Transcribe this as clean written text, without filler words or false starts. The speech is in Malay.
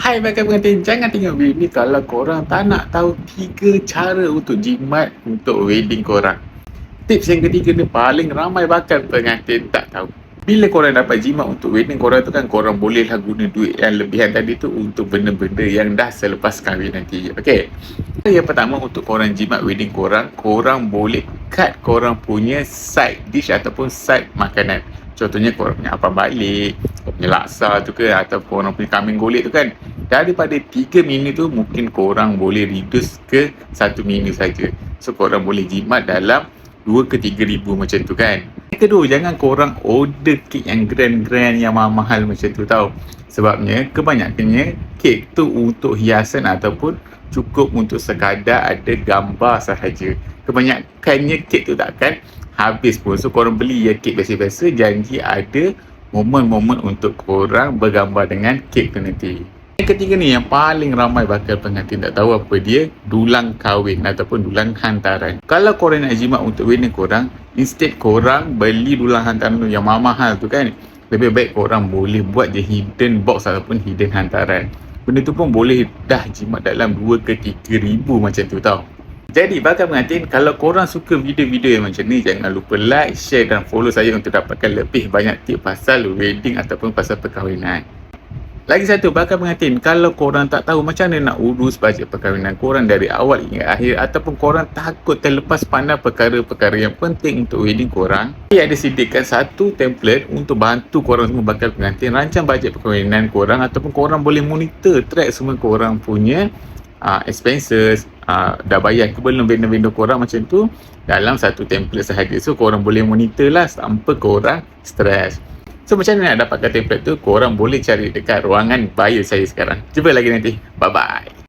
Hai bakal pengantin, jangan tengok video ni kalau korang tak nak tahu 3 cara untuk jimat untuk wedding korang. Tips yang ketiga ni paling ramai bakal pengantin tak tahu. Bila korang dapat jimat untuk wedding korang tu kan, korang bolehlah guna duit yang lebihan tadi tu untuk benda-benda yang dah selepas kahwin nanti. Okay. Yang pertama, untuk korang jimat wedding korang, korang boleh cut korang punya side dish ataupun side makanan. Contohnya korang punya apa balik, korang punya laksa tu ke, atau korang punya kambing golek tu kan. Daripada 3 menu tu, mungkin korang boleh reduce ke 1 menu saja. So korang boleh jimat dalam 2 ke 3 ribu macam tu kan. Yang kedua, jangan korang order kek yang grand-grand, yang mahal-mahal macam tu tau. Sebabnya kebanyakannya kek tu untuk hiasan ataupun cukup untuk sekadar ada gambar sahaja. Kebanyakannya kek tu takkan habis pun. So korang beli ya kek biasa-biasa, janji ada momen-momen untuk korang bergambar dengan kek tu nanti. Yang ketiga ni yang paling ramai bakal pengantin tak tahu apa dia, dulang kahwin ataupun dulang hantaran. Kalau korang nak jimat untuk wedding korang, instead korang beli dulang hantaran tu yang mahal tu kan, lebih baik korang boleh buat je hidden box ataupun hidden hantaran. Benda tu pun boleh dah jimat dalam 2 ke 3 ribu macam tu tau. Jadi bakal pengantin, kalau korang suka video-video yang macam ni, jangan lupa like, share dan follow saya untuk dapatkan lebih banyak tips pasal wedding ataupun pasal perkahwinan. Lagi satu, bakal pengantin, kalau korang tak tahu macam mana nak urus bajet perkahwinan korang dari awal hingga akhir, ataupun korang takut terlepas pandang perkara-perkara yang penting untuk wedding korang, saya ada sediakan satu template untuk bantu korang semua bakal pengantin rancang bajet perkahwinan korang, ataupun korang boleh monitor track semua korang punya expenses, dah bayar ke belum vendor-vendor korang macam tu dalam satu template sahaja. So korang boleh monitor lah tanpa korang stres. So macam mana nak dapatkan template tu? Korang boleh cari dekat ruangan bio saya sekarang. Jumpa lagi nanti. Bye bye.